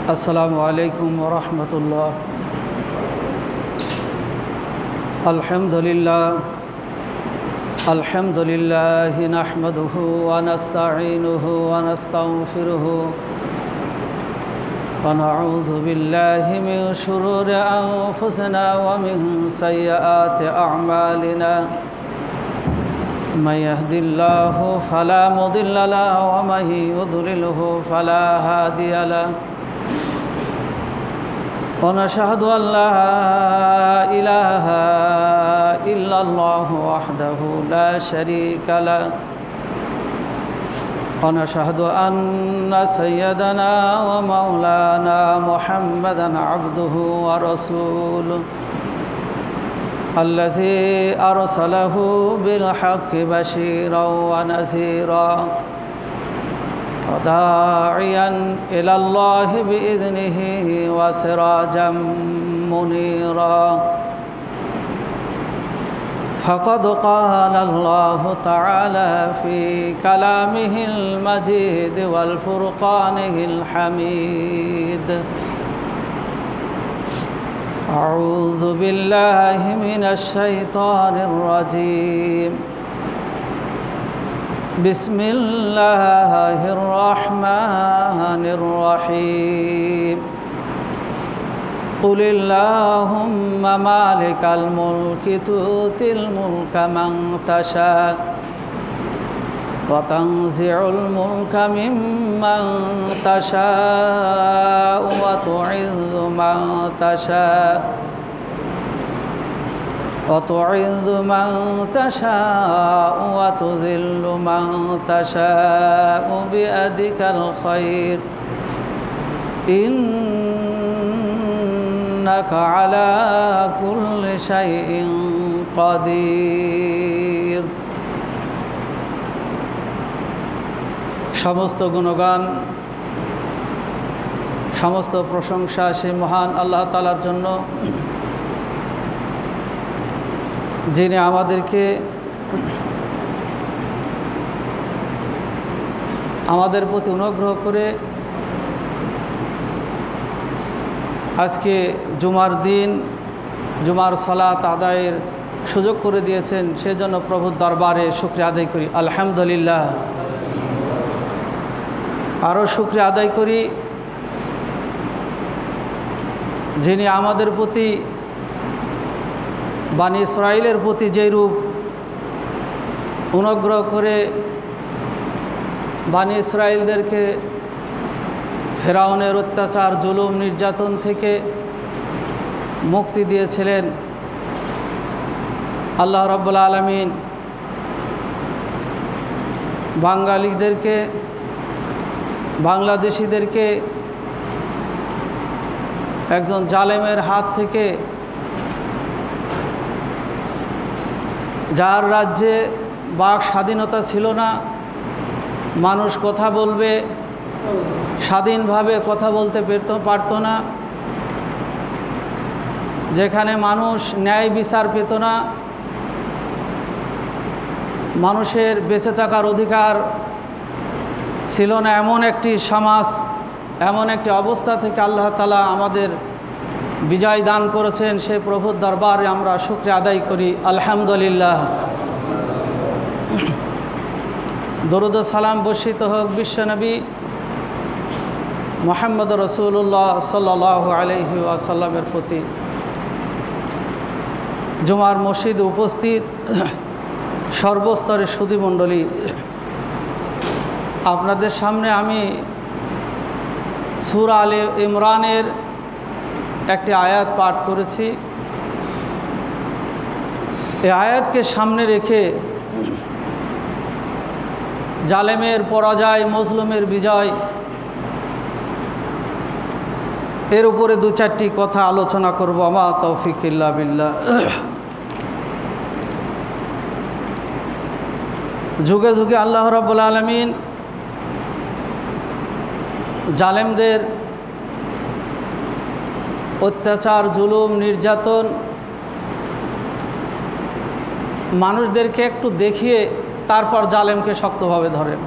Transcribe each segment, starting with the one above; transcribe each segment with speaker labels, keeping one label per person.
Speaker 1: السلام عليكم ورحمة الله. الحمد لله نحمده ونستعينه ونستغفره ونعوذ بالله من شرور أنفسنا ومن سيئات أعمالنا. من يهد الله فلا مضل له ومن يضلله فلا هادي له. ونشهد أن لا إله إلا الله وحده لا شريك له. ونشهد أن سيدنا ومولانا محمدا عبده ورسوله الذي أرسله بالحق بشيرا ونذيرا وداعيا إلى الله بإذنه وسراجا منيرا. فقد قال الله تعالى في كلامه المجيد والفرقانه الحميد: أعوذ بالله من الشيطان الرجيم. بسم الله الرحمن الرحيم. قل اللهم مالك الملك تؤتي الملك من تشاء وتنزع الملك ممن تشاء وتعز من تشاء وتذل من تشاء بيدك الخير إنك على كل شيء قدير. সমস্ত গুণগান, সমস্ত প্রশংসা সেই মহান আল্লাহ তাআলার জন্য, যিনি আমাদেরকে আমাদের প্রতি অনুগ্রহ করে আজকে জুমার দিন জুমার সালাত আদায়ের সুযোগ করে দিয়েছেন। সেজন্য প্রভুর দরবারে শুকরিয়া আদায় করি, আলহামদুলিল্লাহ। আরও শুকরিয়া আদায় করি যিনি আমাদের প্রতি বানী ইসরাইলের প্রতি যেরূপ অনুগ্রহ করে বানী ইসরাইলদেরকে ফেরাউনের অত্যাচার, জুলুম, নির্যাতন থেকে মুক্তি দিয়েছিলেন। আল্লাহ রাব্বুল আলামিন বাঙালিদেরকে, বাংলাদেশিদেরকে একজন জালেমের হাত থেকে, যার রাজ্যে বাক স্বাধীনতা ছিল না, মানুষ কথা বলবে স্বাধীনভাবে কথা বলতে পারত না, যেখানে মানুষ ন্যায় বিচার পেত না, মানুষের বেঁচে থাকার অধিকার ছিল না, এমন একটি সমাজ, এমন একটি অবস্থা থেকে আল্লাহ তাআলা আমাদের বিজয় দান করেছেন। সেই প্রভুর দরবারে আমরা শুকরিয়া আদায় করি, আলহামদুলিল্লাহ। দরুদ ও সালাম বর্ষিত হোক বিশ্বনবী মুহাম্মদ রাসূলুল্লাহ সাল্লাল্লাহু আলাইহি ওয়াসাল্লামের প্রতি। জুমার মসজিদে উপস্থিত সর্বস্তরের সুধীমণ্ডলী, আপনাদের সামনে আমি সূরা আলে ইমরানের একটি আয়াত পাঠ করেছি। এই আয়াতকে সামনে রেখে জালেমের পরাজয়, মজলুমের বিজয়, এর উপরে দু চারটি কথা আলোচনা করব। আমা তৌফিক ইল্লা বিল্লাহ। যুগে যুগে আল্লাহ রাব্বুল আলামিন জালেমদের অত্যাচার, জুলুম, নির্যাতন মানুষদেরকে একটু দেখিয়ে তারপর জালেমকে শক্তভাবে ধরেন।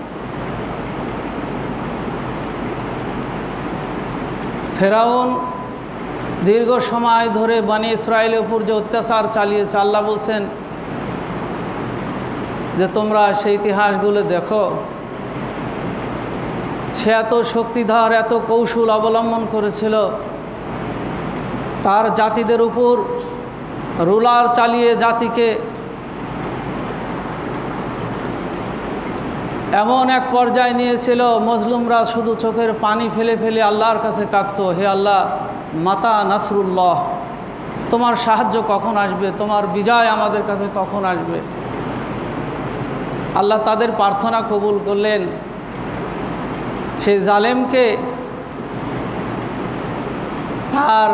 Speaker 1: ফেরাউন দীর্ঘ সময় ধরে বনি ইসরায়েলের উপর যে অত্যাচার চালিয়েছে, আল্লাহ বলছেন যে তোমরা সেই ইতিহাসগুলো দেখো, সে এত শক্তিধর, এত কৌশল অবলম্বন করেছিল, তার জাতিদের উপর রুলার চালিয়ে জাতিকে এমন এক পর্যায়ে নিয়েছিল, মজলুমরা শুধু চোখের পানি ফেলে ফেলে আল্লাহর কাছে কাঁদত, হে আল্লাহ, মাতা নাসরুল্লাহ, তোমার সাহায্য কখন আসবে, তোমার বিজয় আমাদের কাছে কখন আসবে। আল্লাহ তাদের প্রার্থনা কবুল করলেন। সেই জালেমকে তার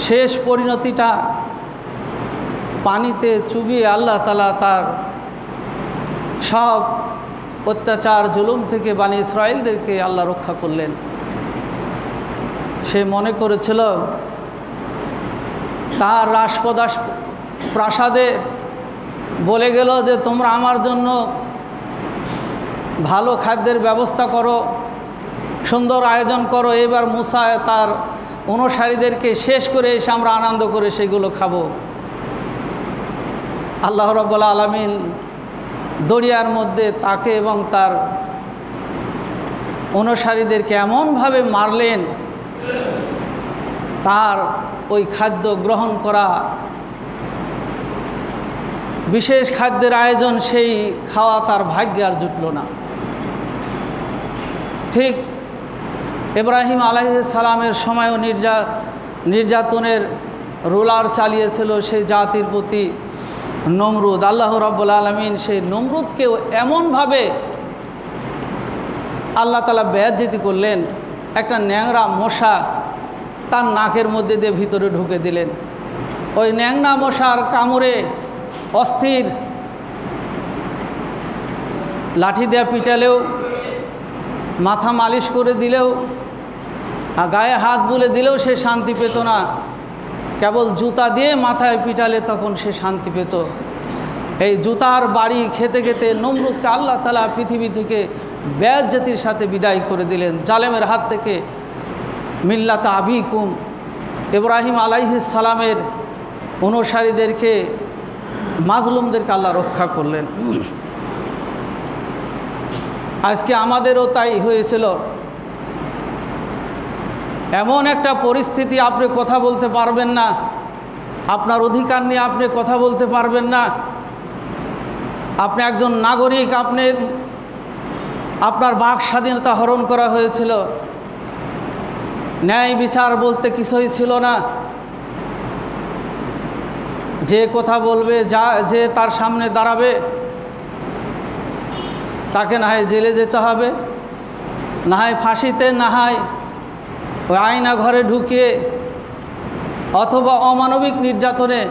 Speaker 1: শেষ পরিণতিটা পানিতে চুবিয়ে আল্লাহ তাআলা তার সব অত্যাচার জুলুম থেকে বনি ইসরায়েলদেরকে আল্লাহ রক্ষা করলেন। সে মনে করেছিল তার প্রাসাদে বলে গেল যে তোমরা আমার জন্য ভালো খাদ্যের ব্যবস্থা করো, সুন্দর আয়োজন করো, এবার মুসা তার অনুসারীদেরকে শেষ করে এসে আমরা আনন্দ করে সেগুলো খাবো। আল্লাহ রাব্বুল আলামিন দরিয়ার মধ্যে তাকে এবং তার অনুসারীদেরকে এমনভাবে মারলেন, তার ওই খাদ্য গ্রহণ করা, বিশেষ খাদ্যের আয়োজন, সেই খাওয়া তার ভাগ্যে আর জুটল না। ঠিক ইব্রাহিম আলাইহিস সালামের সময়ও নির্যাতনের রুলার চালিয়েছিল সেই জাতির প্রতি নমরুদ। আল্লাহ রাব্বুল আলামিন সেই নমরুদকেও এমনভাবে আল্লাহ তাআলা বেয়াজ্জতি করলেন, একটা ন্যাংরা মশা তার নাকের মধ্যে দিয়ে ভিতরে ঢুকে দিলেন। ওই ন্যাংরা মশার কামড়ে অস্থির, লাঠি দেয়া পিটালেও, মাথা মালিশ করে দিলেও, গায়ে হাত বুলে দিলেও সে শান্তি পেত না। কেবল জুতা দিয়ে মাথায় পিটালে তখন সে শান্তি পেত। এই জুতার বাড়ি খেতে খেতে নমরুদকে আল্লাহ তাআলা পৃথিবী থেকে বেয়াজ্জতির সাথে বিদায় করে দিলেন। জালেমের হাত থেকে মিল্লাত আবিকুম, ইব্রাহিম আলাইহিস সালামের অনুসারীদেরকে, মাজলুমদেরকে আল্লাহ রক্ষা করলেন। আজকে আমাদেরও তাই হয়েছিল। এমন একটা পরিস্থিতি, আপনি কথা বলতে পারবেন না, আপনার অধিকার নিয়ে আপনি কথা বলতে পারবেন না। আপনি একজন নাগরিক, আপনার বাক স্বাধীনতা হরণ করা হয়েছিল, ন্যায় বিচার বলতে কিছুই ছিল না। যে কথা বলবে, যে তার সামনে দাঁড়াবে, তাকে না হয় জেলে যেতে হবে, না হয় ফাঁসিতে, না হয় ওই আয়না ঘরে ঢুকিয়ে, অথবা অমানবিক নির্যাতনে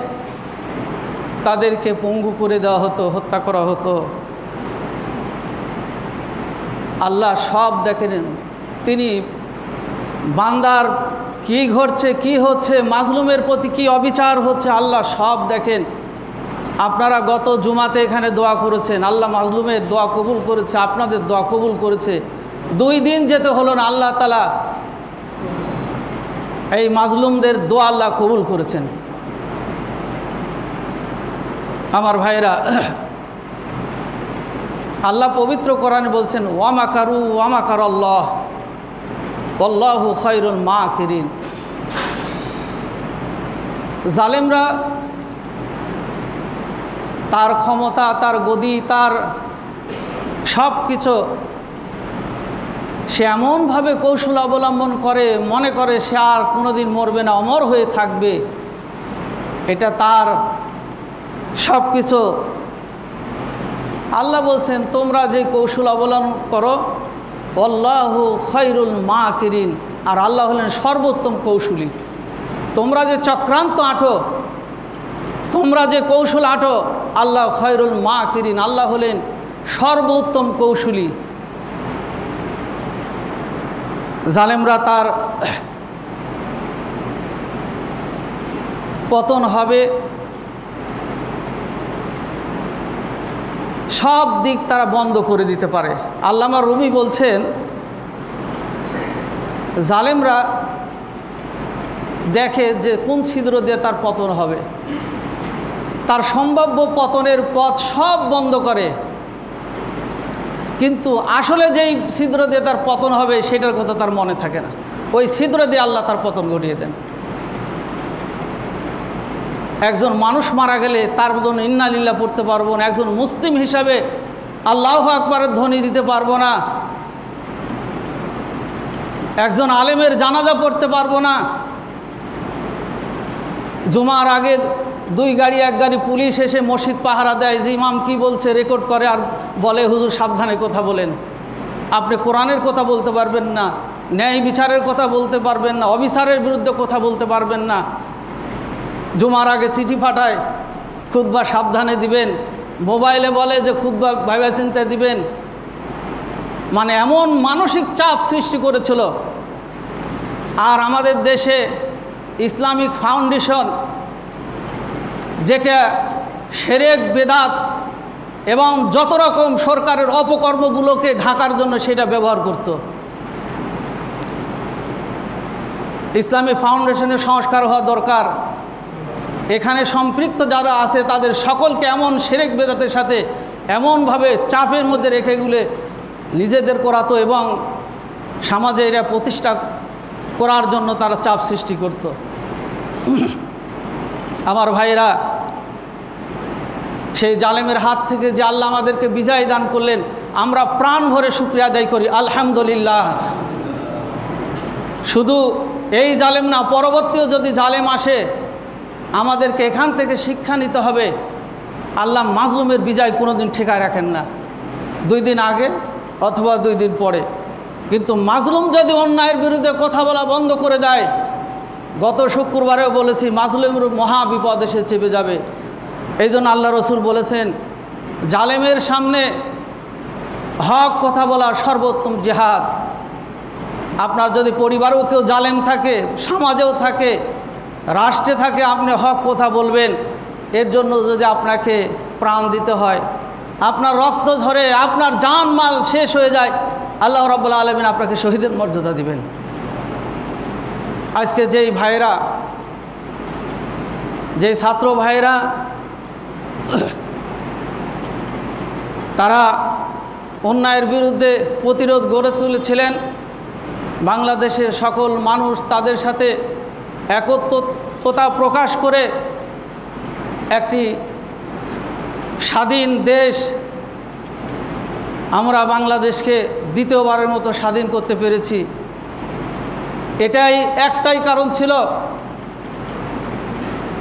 Speaker 1: তাদেরকে পঙ্গু করে দেওয়া হতো, হত্যা করা হতো। আল্লাহ সব দেখেন, তিনি বান্দার কি ঘটছে, কি হচ্ছে, মাজলুমের প্রতি কি অবিচার হচ্ছে, আল্লাহ সব দেখেন। আপনারা গত জুমাতে এখানে দোয়া করেছেন, আল্লাহ মাজলুমের দোয়া কবুল করেছে, আপনাদের দোয়া কবুল করেছে। 2 দিন যেতে হলো না, আল্লাহ তাআলা এই মাজলুমদের দোয়া আল্লাহ কবুল করেছেন। আমার ভাইরা, আল্লাহ পবিত্র কোরআনে বলছেন, ওয়ামাকারু ওয়ামাকারাল্লাহ ওয়াল্লাহু খায়রুল মাকিরিন। জালেমরা তার ক্ষমতা, তার গদি, তার সব কিছু সে এমনভাবে কৌশল অবলম্বন করে, মনে করে সে আর কোনোদিন মরবে না, অমর হয়ে থাকবে। এটা তার সব কিছু। আল্লাহ বলছেন, তোমরা যে কৌশল অবলম্বন করো, আল্লাহু খায়রুল মাকিরিন, আর আল্লাহ হলেন সর্বোত্তম কৌশলী। তোমরা যে চক্রান্ত আঁটো, তোমরা যে কৌশল আঁটো, আল্লাহ খায়রুল মাকিরিন, আল্লাহ হলেন সর্বোত্তম কৌশলী। জালেমরা তার পতন হবে, সব দিক তারা বন্ধ করে দিতে পারে। আল্লামা রুমি বলছেন, জালেমরা দেখে যে কোন ছিদ্র দিয়ে তার পতন হবে, তার সম্ভাব্য পতনের পথ সব বন্ধ করে, কিন্তু আসলে যেই ছিদ্র দিয়ে তার পতন হবে সেটার কথা তার মনে থাকে না। ওই ছিদ্র দিয়ে আল্লাহ তার পতন ঘটিয়ে দেন। একজন মানুষ মারা গেলে তার জন্য ইন্না লিল্লাহ পড়তে পারবো না, একজন মুসলিম হিসাবে আল্লাহু আকবারের ধ্বনি দিতে পারবো না, একজন আলেমের জানাজা পড়তে পারবো না। জুমার আগে 2 গাড়ি 1 গাড়ি পুলিশ এসে মসজিদ পাহারা দেয়, যে ইমাম কি বলছে রেকর্ড করে আর বলে হুজুর সাবধানে কথা বলেন, আপনি কোরআনের কথা বলতে পারবেন না, ন্যায় বিচারের কথা বলতে পারবেন না, অবিচারের বিরুদ্ধে কথা বলতে পারবেন না। জুমার আগে চিঠি পাঠায় খুতবা সাবধানে দিবেন, মোবাইলে বলে যে খুতবা ভাইবা চিন্তা দিবেন। মানে এমন মানসিক চাপ সৃষ্টি করেছিল। আর আমাদের দেশে ইসলামিক ফাউন্ডেশন, যেটা শিরক বেদাত এবং যত রকম সরকারের অপকর্মগুলোকে ঢাকার জন্য সেটা ব্যবহার করত। ইসলামিক ফাউন্ডেশনের সংস্কার হওয়া দরকার। এখানে সম্পৃক্ত যারা আছে তাদের সকলকে এমন শিরক বেদাতের সাথে এমনভাবে চাপের মধ্যে রেখে গুলে নিজেদের করাতো এবং সমাজে এরা প্রতিষ্ঠা করার জন্য তারা চাপ সৃষ্টি করত। আমার ভাইরা, সেই জালেমের হাত থেকে যে আল্লাহ আমাদেরকে বিজয় দান করলেন, আমরা প্রাণ ভরে শুকরিয়া আদায় করি আলহামদুলিল্লাহ। শুধু এই জালেম না, পরবর্তীও যদি জালেম আসে আমাদেরকে এখান থেকে শিক্ষা নিতে হবে। আল্লাহ মাজলুমের বিজয় কোনোদিন ঠেকায় রাখেন না, 2 দিন আগে অথবা 2 দিন পরে। কিন্তু মাজলুম যদি অন্যায়ের বিরুদ্ধে কথা বলা বন্ধ করে দেয়, গত শুক্রবারেও বলেছি, মাজলুমের মহা বিপদ এসে চেপে যাবে। এই জন্য আল্লাহ রসুল বলেছেন, জালেমের সামনে হক কথা বলা সর্বোত্তম জিহাদ। আপনার যদি পরিবারেও কেউ জালেম থাকে, সমাজেও থাকে, রাষ্ট্রে থাকে, আপনি হক কথা বলবেন। এর জন্য যদি আপনাকে প্রাণ দিতে হয়, আপনার রক্ত ঝরে, আপনার জান মাল শেষ হয়ে যায়, আল্লাহ রাব্বুল আলামিন আপনাকে শহীদের মর্যাদা দিবেন। আজকে যেই ভাইরা, যেই ছাত্র ভাইরা তারা অন্যায়ের বিরুদ্ধে প্রতিরোধ গড়ে তুলেছিলেন, বাংলাদেশের সকল মানুষ তাদের সাথে একত্রতা প্রকাশ করে একটি স্বাধীন দেশ আমরা বাংলাদেশকে দ্বিতীয়বারের মতো স্বাধীন করতে পেরেছি। এটাই একটাই কারণ ছিল,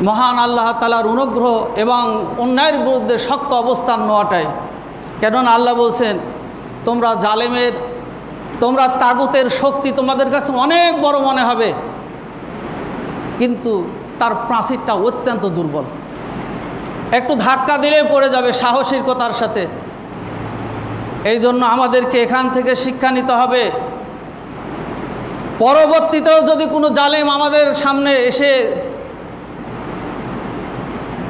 Speaker 1: মহান আল্লাহ তাআলার অনুগ্রহ এবং অন্যায়ের বিরুদ্ধে শক্ত অবস্থান নেওয়াটাই। কেননা আল্লাহ বলছেন, তোমরা তাগুতের শক্তি তোমাদের কাছে অনেক বড় মনে হবে, কিন্তু তার প্রাচীরটা অত্যন্ত দুর্বল, একটু ধাক্কা দিলে পড়ে যাবে সাহসিকতার সাথে। এই জন্য আমাদেরকে এখান থেকে শিক্ষা নিতে হবে। পরবর্তীতেও যদি কোনো জালেম আমাদের সামনে এসে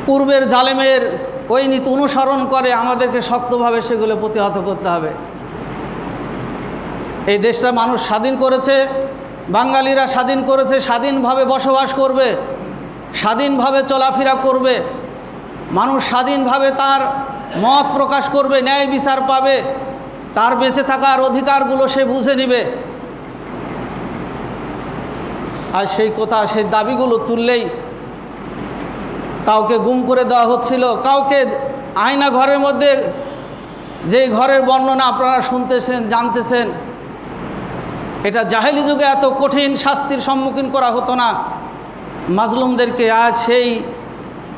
Speaker 1: পূর্বের জালেমের ওই নীতি অনুসরণ করে, আমাদেরকে শক্তভাবে সেগুলো প্রতিহত করতে হবে। এই দেশটা মানুষ স্বাধীন করেছে, বাঙালিরা স্বাধীন করেছে, স্বাধীনভাবে বসবাস করবে, স্বাধীনভাবে চলাফেরা করবে, মানুষ স্বাধীনভাবে তার মত প্রকাশ করবে, ন্যায় বিচার পাবে, তার বেঁচে থাকার অধিকারগুলো সে বুঝে নেবে। আর সেই কথা, সেই দাবিগুলো তুললেই কাউকে গুম করে দেওয়া হচ্ছিল, কাউকে আয়না ঘরের মধ্যে, যেই ঘরের বর্ণনা আপনারা শুনতেছেন, জানতেছেন, এটা জাহেলি যুগে এত কঠিন শাস্তির সম্মুখীন করা হতো না। মাজলুমদেরকে আজ সেই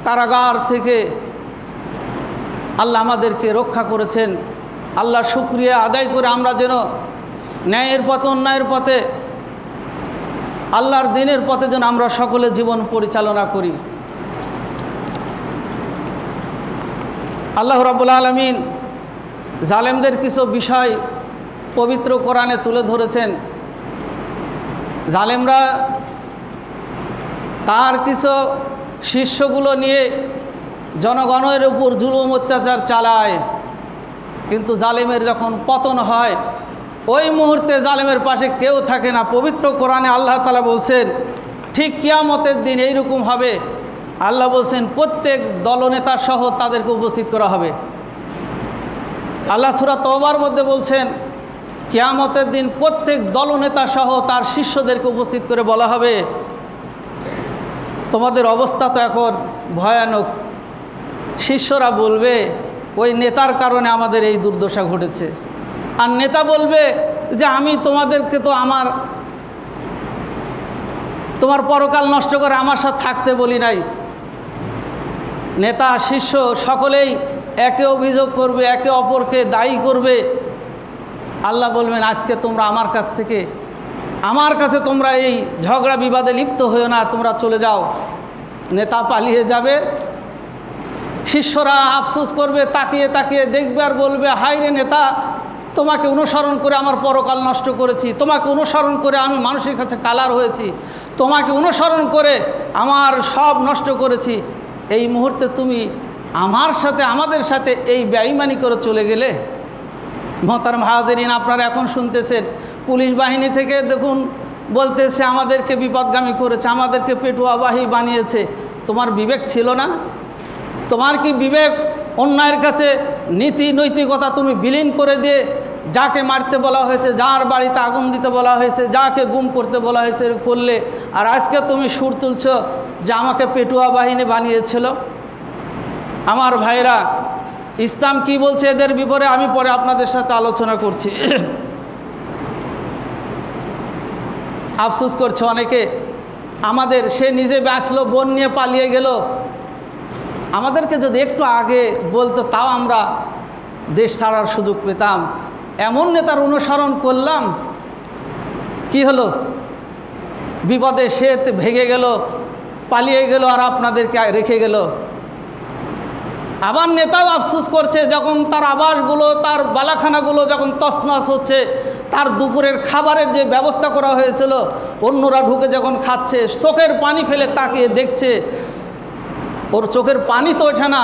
Speaker 1: কারাগার থেকে আল্লাহ আমাদেরকে রক্ষা করেছেন। আল্লাহ শুকরিয়া আদায় করে আমরা যেন ন্যায়ের পথে, অন্যায়ের পথে, আল্লাহর দিনের পথে যেন আমরা সকলে জীবন পরিচালনা করি। আল্লাহ রাব্বুল আলামিন জালেমদের কিছু বিষয় পবিত্র কোরআনে তুলে ধরেছেন। জালেমরা তার কিছু শিষ্যগুলো নিয়ে জনগণের উপর জুলুম অত্যাচার চালায়, কিন্তু জালেমের যখন পতন হয় ওই মুহূর্তে জালেমের পাশে কেউ থাকে না। পবিত্র কোরআনে আল্লাহ তাআলা বলছেন ঠিক কিয়ামতের দিন এইরকম হবে। আল্লাহ বলছেন প্রত্যেক দলনেতা সহ তাদেরকে উপস্থিত করা হবে। আল্লাহ সূরা তওবার মধ্যে বলছেন কিয়ামতের দিন প্রত্যেক দলনেতা সহ তার শিষ্যদেরকে উপস্থিত করে বলা হবে তোমাদের অবস্থা তো এখন ভয়ানক। শিষ্যরা বলবে ওই নেতার কারণে আমাদের এই দুর্দশা ঘটেছে। আর নেতা বলবে যে আমি তোমাদেরকে তো তোমার পরকাল নষ্ট করে আমার সাথে থাকতে বলি নাই। নেতা শিষ্য সকলেই একে অভিযোগ করবে, একে অপরকে দায়ী করবে। আল্লাহ বলবেন আজকে তোমরা আমার কাছে তোমরা এই ঝগড়া বিবাদে লিপ্ত হয়েও না, তোমরা চলে যাও। নেতা পালিয়ে যাবে, শিষ্যরা আফসোস করবে, তাকিয়ে তাকিয়ে দেখবে আর বলবে হায় রে নেতা, তোমাকে অনুসরণ করে আমার পরকাল নষ্ট করেছি, তোমাকে অনুসরণ করে আমি মানুষের কাছে কালার হয়েছি, তোমাকে অনুসরণ করে আমার সব নষ্ট করেছি। এই মুহূর্তে তুমি আমাদের সাথে এই বেঈমানি করে চলে গেলে। মোহতারাম হাজিরিন, আপনারা এখন শুনতেছেন পুলিশ বাহিনী থেকে দেখুন বলতেছে আমাদেরকে বিপদগামী করেছে, আমাদেরকে পেটুয়াবাহী বানিয়েছে। তোমার বিবেক ছিল না? তোমার কি বিবেক অন্যায়ের কাছে নীতি নৈতিকতা তুমি বিলীন করে দিয়ে যাকে মারতে বলা হয়েছে, যার বাড়িতে আগুন দিতে বলা হয়েছে, যাকে গুম করতে বলা হয়েছে করলে, আর আজকে তুমি সুর তুলছ যে আমাকে পেটুয়া বাহিনী বানিয়েছিল? আমার ভাইরা, ইসলাম কি বলছে এদের বিপরে আমি পরে আপনাদের সাথে আলোচনা করছি। আফসোস করছে অনেকে, সে নিজে বাঁচলো, বোন নিয়ে পালিয়ে গেল। আমাদেরকে যদি একটু আগে বলতো তাও আমরা দেশ ছাড়ার সুযোগ পেতাম। এমন নেতার অনুসরণ করলাম, কি হলো? বিপদে সে ভেঙে গেল, পালিয়ে গেল, আর আপনাদেরকে রেখে গেল। আবার নেতাও আফসোস করছে যখন তার আবাসগুলো, তার বালাখানাগুলো যখন তছনছ হচ্ছে, তার দুপুরের খাবারের যে ব্যবস্থা করা হয়েছিল অন্যরা ঢুকে যখন খাচ্ছে, চোখের পানি ফেলে তাকিয়ে দেখছে, ওর চোখের পানি তো ওঠে না,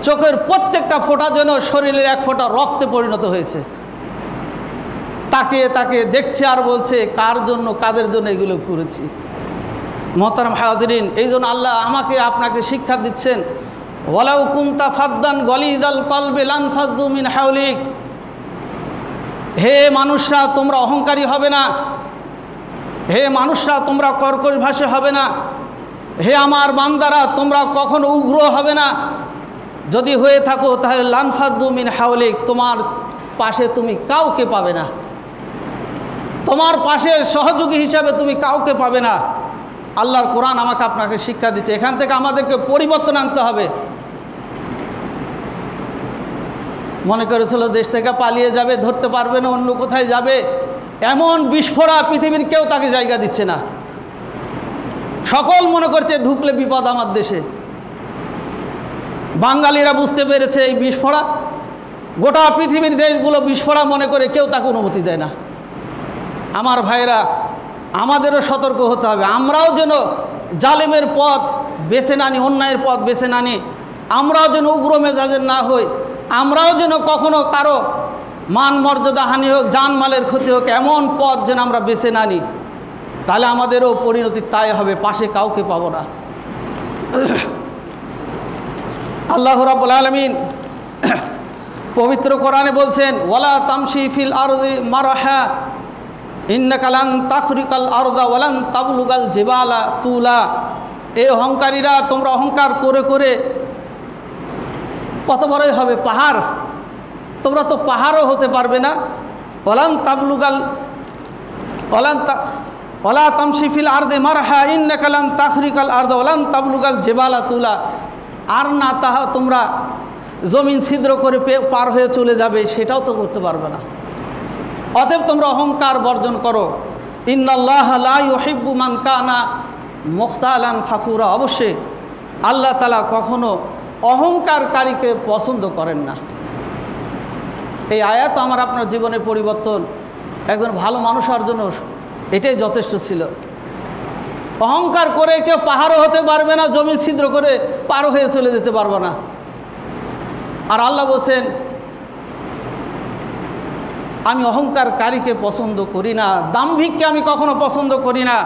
Speaker 1: চোখের প্রত্যেকটা ফোঁটা যেন শরীরের এক ফোঁটা রক্তে পরিণত হয়েছে। তাকিয়ে তাকিয়ে দেখছে আর বলছে কার জন্য, কাদের জন্য এগুলো করেছি। মোহতারাম হাজিরিন, এই জন্য আল্লাহ আমাকে আপনাকে শিক্ষা দিচ্ছেন, ওয়ালাউ কুনতা ফাদ্দান গলিজাল কলবি লানফাযু মিন হাওলিক। হে মানুষরা, তোমরা অহংকারী হবে না। হে মানুষরা, তোমরা কর্কশ ভাষী হবে না। হে আমার বান্দারা, তোমরা কখনো উগ্র হবে না। যদি হয়ে থাকো তাহলে লানফাযু মিন হাওলিক, তোমার পাশে তুমি কাউকে পাবে না, তোমার পাশের সহযোগী হিসাবে তুমি কাউকে পাবে না। আল্লাহর কোরআন আমাকে আপনাকে শিক্ষা দিচ্ছে। এখান থেকে আমাদেরকে পরিবর্তন আনতে হবে। মনে করেছিল দেশ থেকে পালিয়ে যাবে, ধরতে পারবে না, অন্য কোথায় যাবে, এমন বিস্ফোরা পৃথিবীর কেউ তাকে জায়গা দিচ্ছে না। সকল মনে করছে ঢুকলে বিপদ আমার দেশে। বাঙালিরা বুঝতে পেরেছে এই বিস্ফোরা, গোটা পৃথিবীর দেশগুলো বিস্ফোরা মনে করে কেউ তাকে অনুমতি দেয় না। আমার ভাইরা, আমাদেরও সতর্ক হতে হবে। আমরাও যেন জালেমের পথ বেছে না নিই, অন্যায়ের পথ বেছে না নিই। আমরাও যেন উগ্র মেজাজের না হই। আমরাও যেন কখনো কারো মান মর্যাদা হানি হোক, জানমালের ক্ষতি হোক, এমন পথ যেন আমরা বেছে না নিই। তাহলে আমাদেরও পরিণতি তাই হবে, পাশে কাউকে পাবো না। আল্লাহ রাব্বুল আলামিন পবিত্র কোরআনে বলছেন, ওয়ালা তামশি ফিল আরদি মারহা ইন্নাকা লান তাখরিকাল আরদা ওয়ালান তাবলুগাল জিবালা তুলা। এই অহংকারীরা, তোমরা অহংকার করে করে কত বড়ই হবে পাহাড়, তোমরা তো পাহাড়ও হতে পারবে না। ওয়ালা তামশি ফিল আরদি মারহা ইন্নাকা লান তাখরিকাল আরদা ওয়ালান তাবলুগাল জিবালা তুলা। আর না তাহা তোমরা জমিন ছিদ্র করে পার হয়ে চলে যাবে, সেটাও তো করতে পারবে না। অতএব তোমরা অহংকার বর্জন করো। ইন্নাল্লাহ লা ইউহিব্বু মান কানা মুখতালান ফাখুরা। অবশ্যই আল্লাহ তাআলা কখনো অহংকারকারীকে পছন্দ করেন না। এই আয়াত আমার আপনার জীবনের পরিবর্তন, একজন ভালো মানুষ হওয়ার জন্য এটাই যথেষ্ট ছিল। অহংকার করে কেউ পাহাড়ও হতে পারবে না, জমি ছিদ্র করে পার হয়ে চলে যেতে পারবে না। আর আল্লাহ বলছেন, আমি অহংকারকারীকে পছন্দ করি না, দাম্ভিককে আমি কখনো পছন্দ করি না।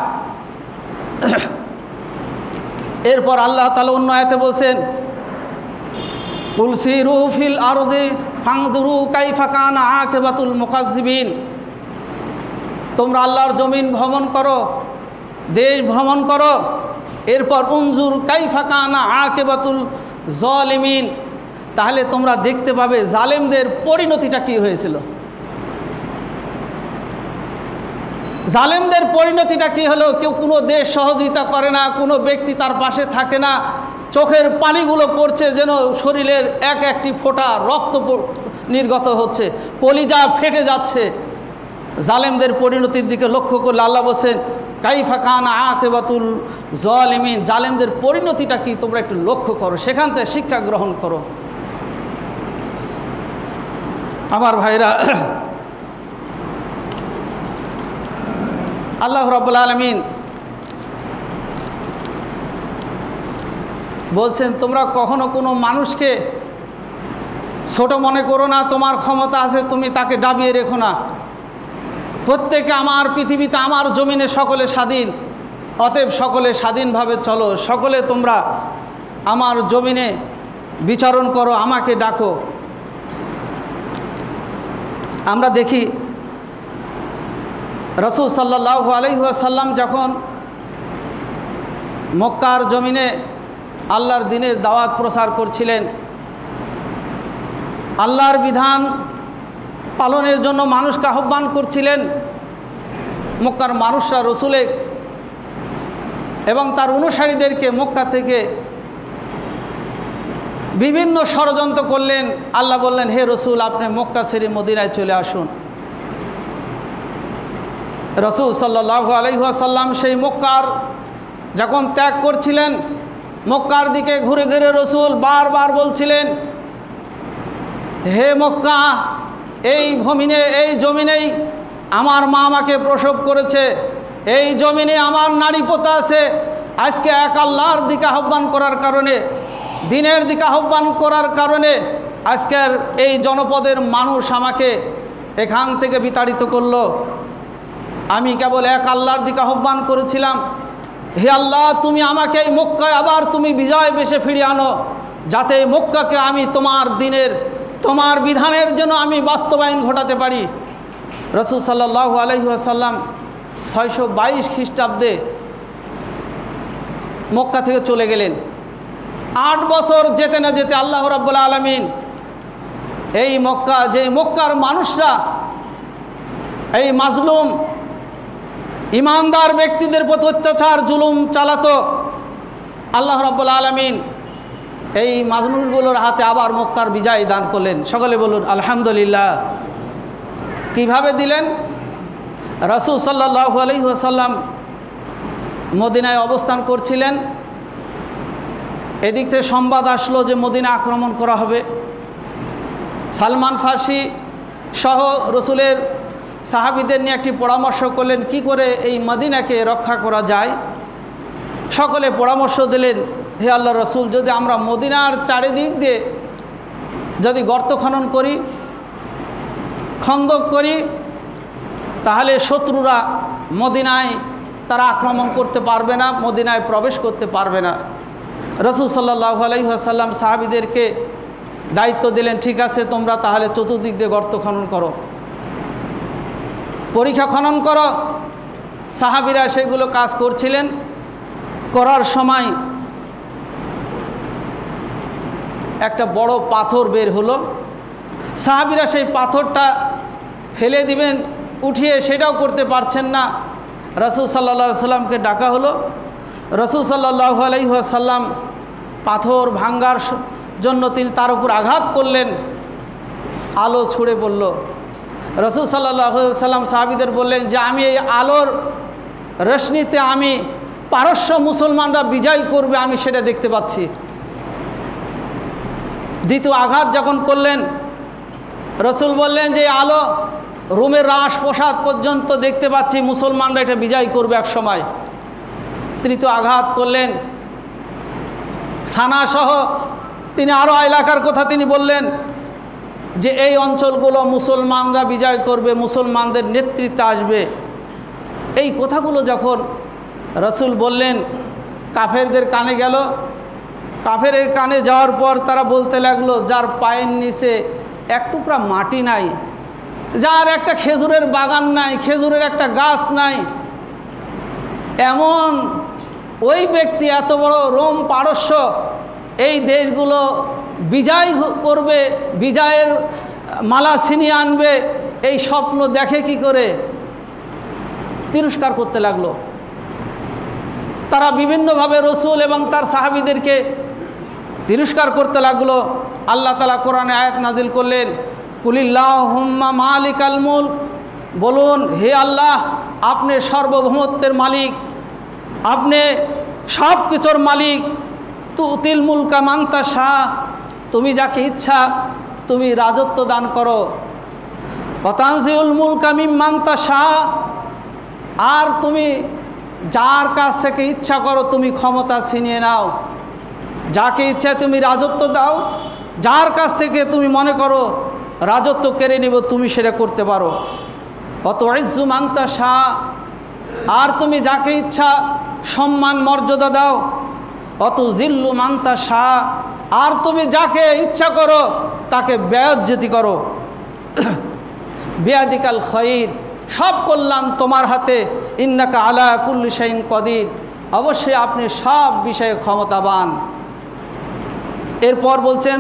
Speaker 1: এরপর আল্লাহ তাআলা অন্য আয়াতে বলছেন, কুল সিরু ফিল আরদি ফানজুরু কাইফা কানা আকিবাতুল মুকাজ্জিবিন। তোমরা আল্লাহর জমিন ভ্রমণ করো, দেশ ভ্রমণ করো, এরপর উনজুর কাইফা কানা আকিবাতুল জালিমিন, তাহলে তোমরা দেখতে পাবে জালেমদের পরিণতিটা কি হয়েছিল। জালেমদের পরিণতিটা কি হলো? কেউ কোনো দেশ সহযোগিতা করে না, কোনো ব্যক্তি তার পাশে থাকে না, চোখের পানিগুলো পড়ছে যেন শরীরের এক একটি ফোঁটা রক্ত নির্গত হচ্ছে, কলিজা ফেটে যাচ্ছে। জালেমদের পরিণতির দিকে লক্ষ্য করলে আল্লাহ বলছেন, কাইফা কানা আকিবাতুল জালিমিন, জালেমদের পরিণতিটা কি তোমরা একটু লক্ষ্য করো, সেখান থেকে শিক্ষা গ্রহণ করো। আমার ভাইরা, আল্লাহ রাব্বুল আলামিন বলছেন, তোমরা কখনো কোনো মানুষকে ছোট মনে করো না, তোমার ক্ষমতা আছে তুমি তাকে দাবিয়ে রেখো না। প্রত্যেকে আমার পৃথিবীতে, আমার জমিনে সকলে স্বাধীন, অতএব সকলে স্বাধীনভাবে চলো, সকলে তোমরা আমার জমিনে বিচরণ করো, আমাকে ডাকো। আমরা দেখি রাসূল সাল্লাল্লাহু আলাইহি ওয়াসাল্লাম যখন মক্কার জমিনে আল্লাহর দ্বীনের দাওয়াত প্রচার করছিলেন, আল্লাহর বিধান পালনের জন্য মানুষকে আহ্বান করছিলেন, মক্কার মানুষরা রসুলে এবং তার অনুসারীদেরকে মক্কা থেকে বিভিন্ন ষড়যন্ত্র করলেন। আল্লাহ বললেন, হে রসুল, আপনি মক্কা ছেড়ে মদিনায় চলে আসুন। রসুল সাল্লাল্লাহু আলাইহি ওয়াসাল্লাম সেই মক্কার যখন ত্যাগ করছিলেন, মক্কার দিকে ঘুরে ঘুরে রসুল বারবার বলছিলেন, হে মক্কা, এই ভূমিনে, এই জমিনেই আমার মা আমাকে প্রসব করেছে, এই জমিনে আমার নারী পোতা আছে। আজকে এক আল্লাহর দিকে আহ্বান করার কারণে, দিনের দিকে আহ্বান করার কারণে আজকের এই জনপদের মানুষ আমাকে এখান থেকে বিতাড়িত করলো। আমি কেবল এক আল্লাহর দিকে আহ্বান করেছিলাম, হে আল্লাহ, তুমি আমাকে এই মক্কায় আবার তুমি বিজয় বেশে ফিরিয়ে আনো, যাতে এই মক্কাকে আমি তোমার দিনের, তোমার বিধানের জন্য আমি বাস্তবায়ন ঘটাতে পারি। রাসূল সাল্লাল্লাহু আলাইহি ওয়াসাল্লাম 622 খ্রিস্টাব্দে মক্কা থেকে চলে গেলেন। 8 বছর যেতে না যেতে আল্লাহ রাব্বুল আলামিন এই মক্কা, যে মক্কার মানুষরা এই মাজলুম ইমানদার ব্যক্তিদের প্রতি অত্যাচার জুলুম চালাতো, আল্লাহ রাব্বুল আলামিন এই মানুষগুলোর হাতে আবার মক্কার বিজয় দান করলেন। সকলে বলুন আলহামদুলিল্লাহ। কিভাবে দিলেন? রাসূল সাল্লাল্লাহু আলাইহি ওয়াসাল্লাম মদিনায় অবস্থান করছিলেন, এদিক থেকে সংবাদ আসলো যে মদিনা আক্রমণ করা হবে। সালমান ফার্সি সহ রসুলের সাহাবীদের নিয়ে একটি পরামর্শ করলেন, কি করে এই মদিনাকে রক্ষা করা যায়। সকলে পরামর্শ দিলেন, হে আল্লাহ রসুল, যদি আমরা মদিনার চারিদিক দিয়ে যদি গর্ত খনন করি, খন্দক করি, তাহলে শত্রুরা মদিনায় তারা আক্রমণ করতে পারবে না, মদিনায় প্রবেশ করতে পারবে না। রাসূল সাল্লাল্লাহু আলাইহি ওয়াসাল্লাম সাহাবীদেরকে দায়িত্ব দিলেন, ঠিক আছে, তোমরা তাহলে চতুর্দিক দিয়ে গর্ত খনন করো, পরীক্ষা খনন করো। সাহাবীরা সেগুলো কাজ করছিলেন। করার সময় একটা বড় পাথর বের হলো। সাহাবীরা সেই পাথরটা ফেলে দিবেন, উঠিয়ে সেটাও করতে পারছেন না। রাসূল সাল্লাল্লাহু আলাইহি ওয়াসাল্লামকে ডাকা হলো। রাসূল সাল্লাল্লাহু আলাইহি ওয়াসাল্লাম পাথর ভাঙ্গার জন্য তিনি তার উপর আঘাত করলেন, আলো ছুড়ে পড়ল। রাসূল সাল্লাল্লাহু আলাইহি ওয়াসাল্লাম সাহাবীদের বললেন যে আমি এই আলোর রশ্মিতে আমি পারস্য মুসলমানরা বিজয় করবে, আমি সেটা দেখতে পাচ্ছি। দ্বিতীয় আঘাত যখন করলেন, রাসূল বললেন যে আলো রোমের রাজপ্রাসাদ পর্যন্ত দেখতে পাচ্ছি, মুসলমানরা এটা বিজয় করবে এক সময়। তৃতীয় আঘাত করলেন, সানা সহ তিনি আরও এলাকার কথা তিনি বললেন। যে এই অঞ্চলগুলো মুসলমানরা বিজয় করবে, মুসলমানদের নেতৃত্বে আসবে। এই কথাগুলো যখন রাসূল বললেন, কাফেরদের কানে গেল। কাফেরের কানে যাওয়ার পর তারা বলতে লাগলো, যার পায়ের নিচে এক টুকরা মাটি নাই, যার একটা খেজুরের বাগান নাই, খেজুরের একটা গাছ নাই, এমন ওই ব্যক্তি এত বড় রোম পারস্য এই দেশগুলো বিজয় করবে, বিজয়ের মালা ছিনিয়ে আনবে, এই স্বপ্ন দেখে কি করে? তিরস্কার করতে লাগলো। তারা বিভিন্নভাবে রসুল এবং তার সাহাবীদেরকে তিরস্কার করতে লাগলো। আল্লাহ তাআলা কোরআনে আয়াত নাজিল করলেন, কুলিল্লাহুম্মা মালিকাল মুলক, বলুন হে আল্লাহ, আপনি সার্বভৌমত্বের মালিক, আপনি সব কিছুর মালিক। তুতিল মুলকা মান তাশা, তুমি যাকে ইচ্ছা তুমি রাজত্ব দান করো। ওয়াতানজিউল মুলকা মিম্মান তাশা, আর তুমি যার কাছ থেকে ইচ্ছা করো তুমি ক্ষমতা ছিনিয়ে নাও। যাকে ইচ্ছা তুমি রাজত্ব দাও, যার কাছ থেকে তুমি মনে করো রাজত্ব কেড়ে নিব তুমি সেটা করতে পারো। ওয়াতুইজ্জু মান তাশা, আর তুমি যাকে ইচ্ছা সম্মান মর্যাদা দাও। ওয়াতুযিল্লু মান তাশা, আর তুমি যাকে ইচ্ছা করো তাকে বেইজ্জতি করো। বিয়াদিকাল খায়র, সব কল্যাণ তোমার হাতে। ইন্নাকা আলা কুল্লি শাইইন কদির, অবশ্যই আপনি সব বিষয়ে ক্ষমতাবান। এরপর বলছেন,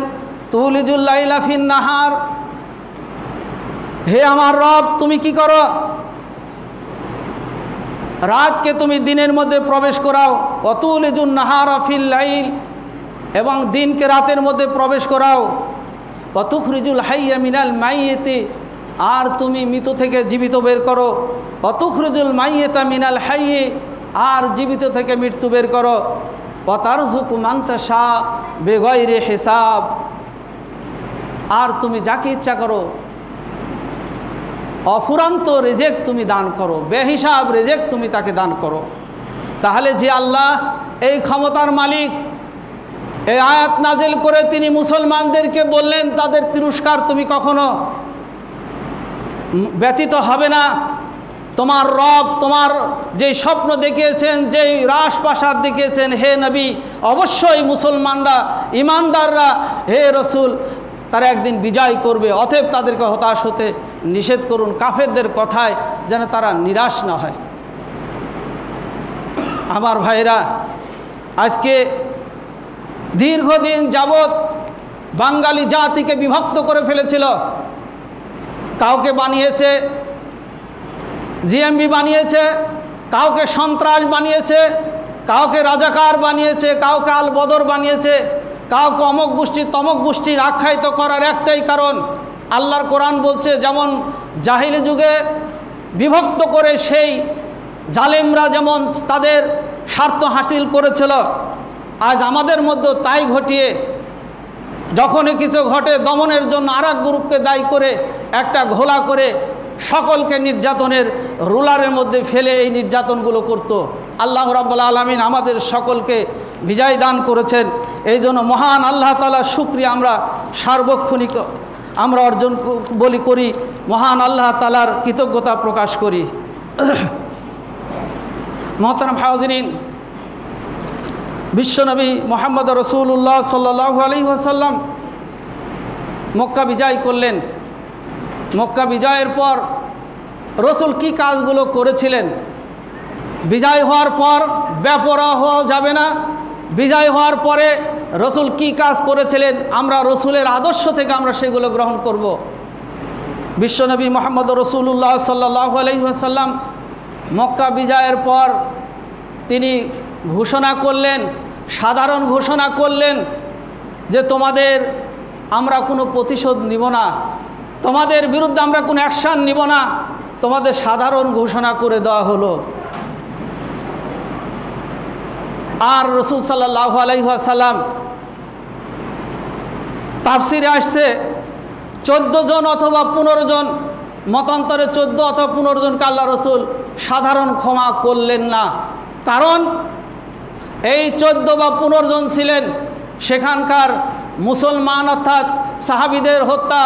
Speaker 1: তুলিজুল লাইলা ফিন নাহার, হে আমার রব তুমি কি করো? রাতকে তুমি দিনের মধ্যে প্রবেশ করাও। ওয়াতুলিজুন নাহারা ফিল লাইল, এবং দিনকে রাতের মধ্যে প্রবেশ করাও। ওয়াতুখরিজুল হাইয়া মিনাল মাইয়িতি, আর তুমি মৃত থেকে জীবিত বের করো। ওয়াতুখরিজুল মাইয়িতা মিনাল হাইয়ি, আর জীবিত থেকে মৃত্যু বের করো। ওয়াতারযুকু মান তাশা বিগাইরি হিসাব, আর তুমি যাকে ইচ্ছা করো অফুরন্ত রিজিক তুমি দান করো, বেহিসাব রিজিক তুমি তাকে দান করো। তাহলে যে আল্লাহ এই ক্ষমতার মালিক, এই আয়াত নাজিল করে তিনি মুসলমানদেরকে বললেন তাদের তিরস্কার তুমি কখনো ব্যতীত হবে না। তোমার রব তোমার যে স্বপ্ন দেখিয়েছেন, যেই রাজপ্রাসাদ দেখিয়েছেন, হে নবী, অবশ্যই মুসলমানরা, ইমানদাররা, হে রসুল, তারা একদিন বিজয় করবে। অতএব তাদেরকে হতাশ হতে নিষেধ করুন, কাফেরদের কথায় যেন তারা নিরাশ না হয়। আমার ভাইরা, আজকে দীর্ঘদিন যাবৎ বাঙালি জাতিকে বিভক্ত করে ফেলেছিল। কাউকে বানিয়েছে জিএমবি বানিয়েছে, কাউকে সন্ত্রাস বানিয়েছে, কাউকে রাজাকার বানিয়েছে, কাউকে আল বদর বানিয়েছে, কাউকে অমক গোষ্ঠী তমক গোষ্ঠীর আখ্যায়িত করার একটাই কারণ, আল্লাহর কোরআন বলছে যেমন জাহিলি যুগে বিভক্ত করে সেই জালেমরা যেমন তাদের স্বার্থ হাসিল করেছিল, আজ আমাদের মধ্যে তাই ঘটিয়ে যখনই কিছু ঘটে দমনের জন্য আরেক গ্রুপকে দায়ী করে একটা ঘোলা করে সকলকে নির্যাতনের রুলারের মধ্যে ফেলে এই নির্যাতনগুলো করত। আল্লাহ রাব্বুল আলামিন আমাদের সকলকে বিজয় দান করেছেন। এই জন্য মহান আল্লাহ তাআলার শুকরিয়া আমরা সার্বক্ষণিক আমরা অর্জন করি, মহান আল্লাহ তাআলার কৃতজ্ঞতা প্রকাশ করি। মোহতারাম হাজিরিন, বিশ্বনবী মুহাম্মদ রাসূলুল্লাহ সাল্লাল্লাহু আলাইহি ওয়াসাল্লাম মক্কা বিজয় করলেন। মক্কা বিজয়ের পর রসুল কি কাজগুলো করেছিলেন? বিজয় হওয়ার পর বেপরোয়া হওয়া যাবে না। বিজয় হওয়ার পরে রসুল কি কাজ করেছিলেন, আমরা রসুলের আদর্শ থেকে আমরা সেগুলো গ্রহণ করব। বিশ্বনবী মুহাম্মদ রাসূলুল্লাহ সাল্লাল্লাহু আলাইহি ওয়াসাল্লাম মক্কা বিজয়ের পর তিনি ঘোষণা করলেন, সাধারণ ঘোষণা করলেন যে তোমাদের আমরা কোনো প্রতিশোধ নিব না, তোমাদের বিরুদ্ধে আমরা কোনো অ্যাকশান নিব না, তোমাদের সাধারণ ঘোষণা করে দেওয়া হলো। আর রাসূল সাল্লাল্লাহু আলাইহি ওয়াসাল্লাম তাফসিরে আসছে 14 জন অথবা 15 জন, মতান্তরে 14 অথবা 15 জনকে আল্লাহ রসুল সাধারণ ক্ষমা করলেন না। কারণ এই 14 বা 15 জন ছিলেন সেখানকার মুসলমান অর্থাৎ সাহাবীদের হত্যা,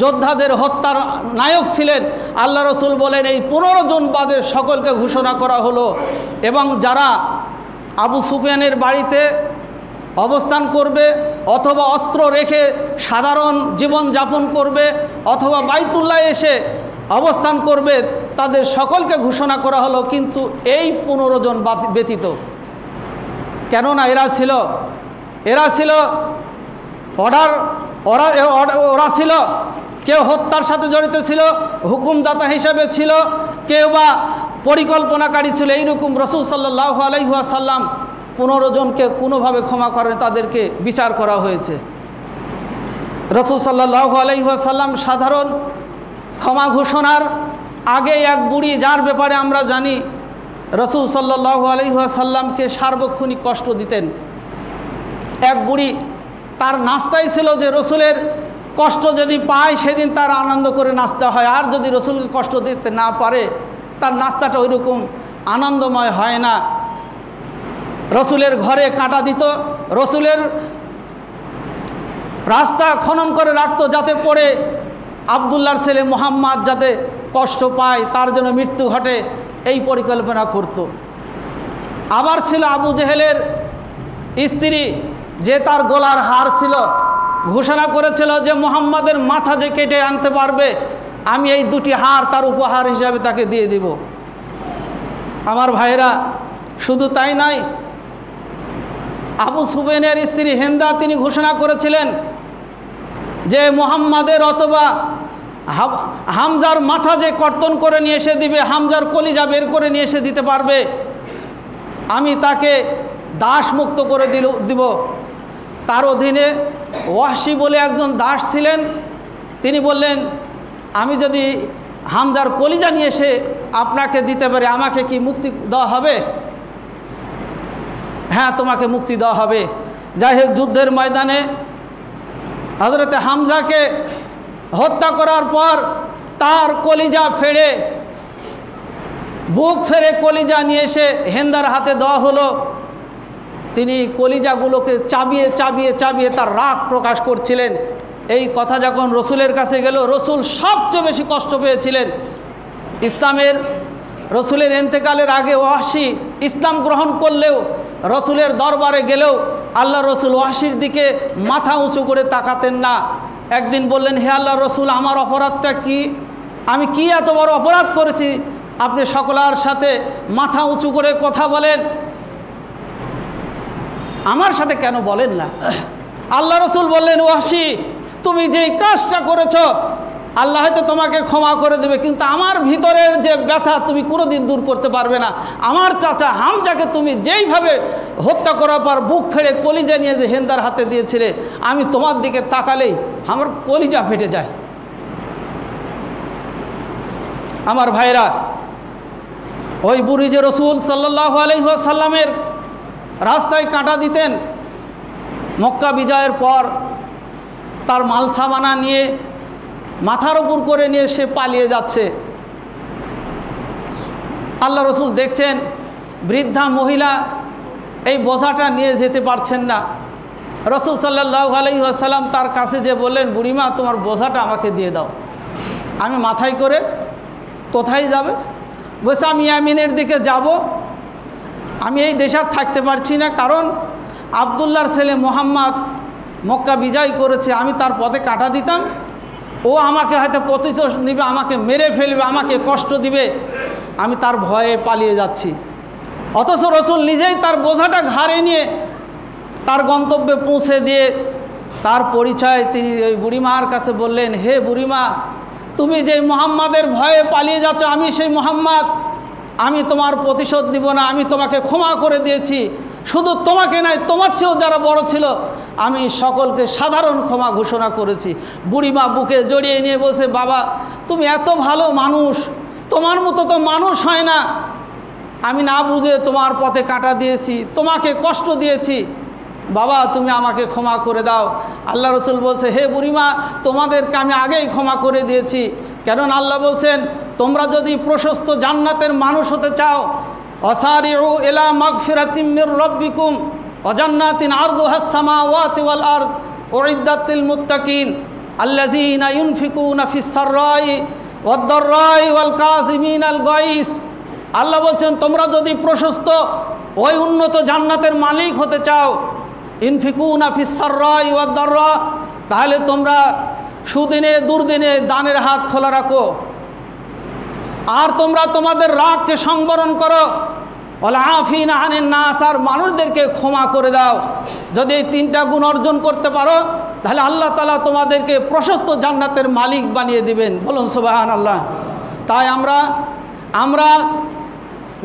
Speaker 1: যোদ্ধাদের হত্যার নায়ক ছিলেন। আল্লাহ রসুল বলেন এই 15 জন বাদে সকলকে ঘোষণা করা হলো। এবং যারা আবু সুফিয়ানের বাড়িতে অবস্থান করবে অথবা অস্ত্র রেখে সাধারণ জীবন যাপন করবে অথবা বাইতুল্লাহ এসে অবস্থান করবে, তাদের সকলকে ঘোষণা করা হলো, কিন্তু এই 15 জন ব্যতীত। কেননা এরা ছিল ওরা ছিল কেউ হত্যার সাথে জড়িত ছিল, হুকুমদাতা হিসাবে ছিল, কেউ বা পরিকল্পনাকারী ছিল। এইরকম রাসূল সাল্লাল্লাহু আলাইহি ওয়াসাল্লাম 15 জনকে কোনোভাবে ক্ষমা করে তাদেরকে বিচার করা হয়েছে। রাসূল সাল্লাল্লাহু আলাইহি ওয়াসাল্লাম সাধারণ ক্ষমা ঘোষণার আগে এক বুড়ি, যার ব্যাপারে আমরা জানি রাসূল সাল্লাল্লাহু আলাইহি ওয়াসাল্লামকে সার্বক্ষণিক কষ্ট দিতেন। এক বুড়ি, তার নাস্তাই ছিল যে রসুলের কষ্ট যদি পায় সেদিন তার আনন্দ করে নাস্তা হয়, আর যদি রসুলকে কষ্ট দিতে না পারে তার নাস্তাটা ওইরকম আনন্দময় হয় না। রসুলের ঘরে কাঁটা দিত, রসুলের রাস্তা খনন করে রাখতো যাতে পড়ে আবদুল্লাহর ছেলে মুহাম্মদ যাতে কষ্ট পায়, তার জন্য মৃত্যু ঘটে, এই পরিকল্পনা করত। আবার ছিল আবু জেহেলের স্ত্রী, যে তার গলার হার ছিল, ঘোষণা করেছিল যে মুহাম্মাদের মাথা যে কেটে আনতে পারবে আমি এই 2টি হার তার উপহার হিসাবে তাকে দিয়ে দিব। আমার ভাইরা, শুধু তাই নয়, আবু সুফিয়ানের স্ত্রী হিন্দা তিনি ঘোষণা করেছিলেন যে মুহাম্মাদের অথবা হামজার মাথা যে কর্তন করে নিয়ে এসে দিবে, হামজার কলিজা বের করে নিয়ে এসে দিতে পারবে, আমি তাকে দাস মুক্ত করে দিব। তার অধীনে ওয়াহশী বলে একজন দাস ছিলেন, তিনি বললেন আমি যদি হামজার কলিজা নিয়ে এসে আপনাকে দিতে পারি আমাকে কি মুক্তি দেওয়া হবে? হ্যাঁ, তোমাকে মুক্তি দেওয়া হবে। যাই হোক, যুদ্ধের ময়দানে হযরতে হামজাকে হত্যা করার পর তার কলিজা ফেড়ে, বুক ফেড়ে কলিজা নিয়ে এসে হিন্দার হাতে দেওয়া হলো। তিনি কলিজাগুলোকে চাবিয়ে চাবিয়ে চাবিয়ে তার রাগ প্রকাশ করছিলেন। এই কথা যখন রসুলের কাছে গেল, রসুল সবচেয়ে বেশি কষ্ট পেয়েছিলেন। রসুলের ইন্তেকালের আগে ওয়াহশী ইসলাম গ্রহণ করলেও, রসুলের দরবারে গেলেও আল্লাহ রসুল ওয়াহশীর দিকে মাথা উঁচু করে তাকাতেন না। একদিন বললেন, হে আল্লাহ রসুল, আমার অপরাধটা কি? আমি কি এত বড় অপরাধ করেছি আপনি সকলের সাথে মাথা উঁচু করে কথা বলেন, আমার সাথে কেন বলেন না? আল্লাহ রসুল বললেন, ওয়াহশী, তুমি যেই কাজটা করেছ আল্লাহ হয়তো তোমাকে ক্ষমা করে দেবে, কিন্তু আমার ভিতরের যে ব্যথা তুমি কোনোদিন দূর করতে পারবে না। আমার চাচা হামজাকে তুমি যেইভাবে হত্যা করার পর বুক ফেড়ে কলিজা নিয়ে যে হিন্দার হাতে দিয়েছিলে, আমি তোমার দিকে তাকালেই আমার কলিজা ফেটে যায়। আমার ভাইরা, ওই বুড়ি যে রসুল সাল্লাল্লাহু আলাইহি ওয়াসাল্লামের রাস্তায় কাঁটা দিতেন, মক্কা বিজয়ের পর তার মালসামানা নিয়ে মাথার উপর করে নিয়ে সে পালিয়ে যাচ্ছে। আল্লাহ রসুল দেখছেন বৃদ্ধা মহিলা এই বোঝাটা নিয়ে যেতে পারছেন না। রসুল সাল্লাল্লাহু আলাইহি ওয়াসাল্লাম তার কাছে যে বললেন, বুড়িমা, তোমার বোঝাটা আমাকে দিয়ে দাও, আমি মাথায় করে কোথায় যাবে? বলছে, আমি ইয়ামিনের দিকে যাব, আমি এই দেশে আর থাকতে পারছি না, কারণ আবদুল্লাহর ছেলে মুহাম্মদ মক্কা বিজয় করেছে, আমি তার পথে কাঁটা দিতাম, ও আমাকে হয়তো পতিত নিবে, আমাকে মেরে ফেলবে, আমাকে কষ্ট দিবে, আমি তার ভয়ে পালিয়ে যাচ্ছি। অথচ রসুল নিজেই তার বোঝাটা ঘাড়ে নিয়ে তার গন্তব্যে পৌঁছে দিয়ে তার পরিচয় তিনি ওই বুড়িমার কাছে বললেন, হে বুড়িমা, তুমি যে মুহাম্মাদের ভয়ে পালিয়ে যাচ্ছ, আমি সেই মুহাম্মদ, আমি তোমার প্রতিশোধ দিব না, আমি তোমাকে ক্ষমা করে দিয়েছি। শুধু তোমাকে নয়, তোমার চেয়েও যারা বড় ছিল আমি সকলকে সাধারণ ক্ষমা ঘোষণা করেছি। বুড়িমা বুকে জড়িয়ে নিয়ে বসে, বাবা, তুমি এত ভালো মানুষ, তোমার মতো তো মানুষ হয় না, আমি না বুঝে তোমার পথে কাঁটা দিয়েছি, তোমাকে কষ্ট দিয়েছি, বাবা তুমি আমাকে ক্ষমা করে দাও। আল্লাহ রসুল বলছে, হে বুড়িমা, তোমাদেরকে আমি আগেই ক্ষমা করে দিয়েছি, কারণ আল্লাহ বলছেন, তোমরা যদি প্রশস্ত জান্নাতের মানুষ হতে চাও, অসারিউ ইলা মাগফিরাতিম মির রাব্বিকুম ওয়া জান্নাতিন আরদুহাস সামাওয়াতি ওয়াল আরদ, উইদ্দাতিল মুত্তাকিন আল্লাযীনা ইউনফিকুনা ফিস সাররাই ওয়াদ দাররাই ওয়াল কাযিমিনাল গায়স। আল্লাহ বলছেন তোমরা যদি প্রশস্ত ওই উন্নত জান্নাতের মালিক হতে চাও, ইনফিকুনা ফিস সাররাই ওয়াদ দাররা, তাহলে তোমরা সুদিনে দুর্দিনে দানের হাত খোলা রাখো, আর তোমরা তোমাদের রাগকে সংবরণ করো, ওয়াল আফিনা আনিন নাস, আর মানুষদেরকে ক্ষমা করে দাও। যদি এই তিনটা গুণ অর্জন করতে পারো তাহলে আল্লাহ তাআলা তোমাদেরকে প্রশস্ত জান্নাতের মালিক বানিয়ে দিবেন। বলুন সুবহানাল্লাহ। তাই আমরা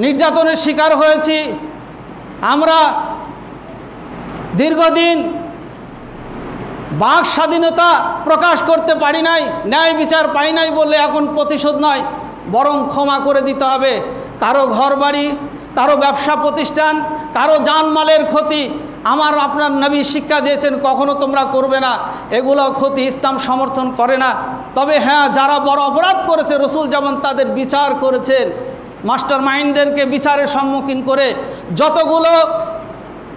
Speaker 1: নির্যাতনের শিকার হয়েছি, আমরা দীর্ঘদিন বাক স্বাধীনতা প্রকাশ করতে পারি নাই, ন্যায় বিচার পাই নাই বললে এখন প্রতিশোধ নয়, বরং ক্ষমা করে দিতে হবে। কারো ঘরবাড়ি, কারো ব্যবসা প্রতিষ্ঠান, কারো জানমালের ক্ষতি আমার আপনার নবী শিক্ষা দিয়েছেন কখনো তোমরা করবে না, এগুলো ক্ষতি ইসলাম সমর্থন করে না। তবে হ্যাঁ, যারা বড় অপরাধ করেছে রসুল যেমন তাদের বিচার করেছেন, মাস্টার মাইন্ডদেরকে বিচারের সম্মুখীন করে যতগুলো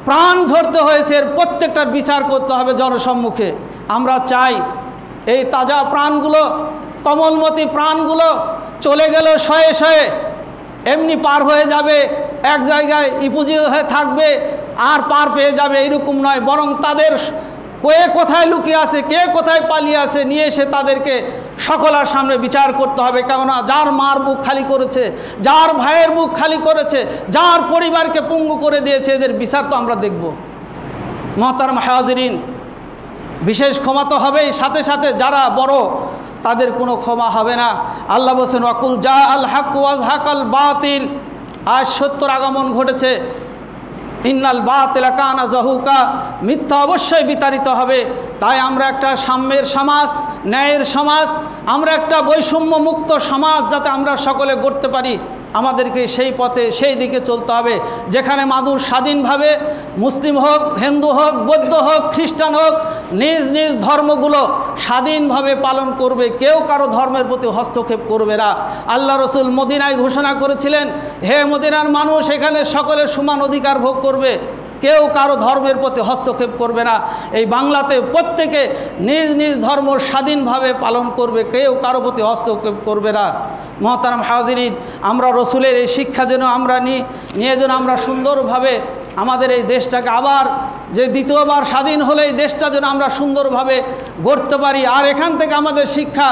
Speaker 1: প্রাণ ঝরতে হয়েছে এর প্রত্যেকটার বিচার করতে হবে জনসম্মুখে। আমরা চাই এই তাজা প্রাণগুলো, কমলমতি প্রাণগুলো চলে গেল শয়ে শয়ে, এমনি পার হয়ে যাবে, এক জায়গায় ইপুজি হয়ে থাকবে আর পার পেয়ে যাবে, এরকম নয়, বরং তাদের কে কোথায় লুকিয়ে আছে, কে কোথায় পালিয়ে আছে নিয়ে এসে তাদেরকে সকলের সামনে বিচার করতে হবে। কেননা যার মার বুক খালি করেছে, যার ভাইয়ের বুক খালি করেছে, যার পরিবারকে পঙ্গু করে দিয়েছে, এদের বিচার তো আমরা দেখব। মুহতারাম হাজিরিন, বিশেষ ক্ষমা তো হবেই, সাথে সাথে যারা বড় তাদের কোনো ক্ষমা হবে না। আল্লাহ বলছেন ওয়াকুল জা আল হক ওয়াজহাকাল বাতিল, আজ সত্যর আগমন ঘটেছে, ইন্নাল বাতিলা কানা যাহুকা, মিথ্যা অবশ্যই বিতাড়িত হবে। তাই আমরা একটা সাম্যের সমাজ, ন্যায়ের সমাজ, আমরা একটা বৈষম্য মুক্ত সমাজ যাতে আমরা সকলে গড়তে পারি, আমাদেরকে সেই পথে সেই দিকে চলতে হবে যেখানে মানুষ স্বাধীনভাবে, মুসলিম হোক, হিন্দু হোক, বৌদ্ধ হোক, খ্রিস্টান হোক, নিজ নিজ ধর্মগুলো স্বাধীনভাবে পালন করবে, কেউ কারো ধর্মের প্রতি হস্তক্ষেপ করবে না। আল্লাহ রসুল মদিনায় ঘোষণা করেছিলেন, হে মদিনার মানুষ, এখানে সকলে সমান অধিকার ভোগ করবে, কেউ কারো ধর্মের প্রতি হস্তক্ষেপ করবে না। এই বাংলাতে প্রত্যেকে নিজ নিজ ধর্ম স্বাধীনভাবে পালন করবে, কেউ কারো প্রতি হস্তক্ষেপ করবে না। মুহতারাম হাজিরিন, আমরা রসুলের এই শিক্ষা যেন আমরা নিয়ে যেন আমরা সুন্দরভাবে আমাদের এই দেশটাকে আবার যে দ্বিতীয়বার স্বাধীন হলে এই দেশটা যেন আমরা সুন্দরভাবে গড়তে পারি। আর এখান থেকে আমাদের শিক্ষা,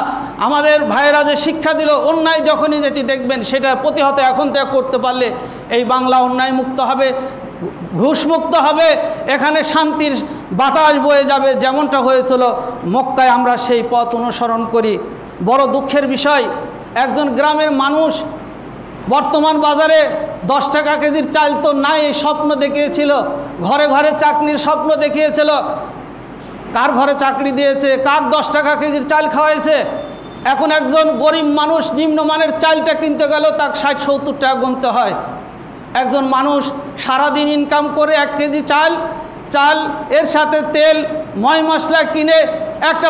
Speaker 1: আমাদের ভাইয়েরা যে শিক্ষা দিল, অন্যায় যখনই যেটি দেখবেন সেটা প্রতিহত এখন থেকে করতে পারলে এই বাংলা অন্যায় মুক্ত হবে, ঘুষমুক্ত হবে, এখানে শান্তির বাতাস বয়ে যাবে, যেমনটা হয়েছিল মক্কায়। আমরা সেই পথ অনুসরণ করি। বড় দুঃখের বিষয়, একজন গ্রামের মানুষ বর্তমান বাজারে 10 টাকা কেজির চাল তো নাই, এই স্বপ্ন দেখিয়েছিল, ঘরে ঘরে চাকরির স্বপ্ন দেখিয়েছিল। কার ঘরে চাকরি দিয়েছে, কার 10 টাকা কেজির চাল খাওয়াইছে? এখন একজন গরিব মানুষ নিম্নমানের চালটা কিনতে গেল তাকে 60-70 টাকা গুনতে হয়। একজন মানুষ সারাদিন ইনকাম করে 1 কেজি চাল এর সাথে তেল, ময় মশলা কিনে একটা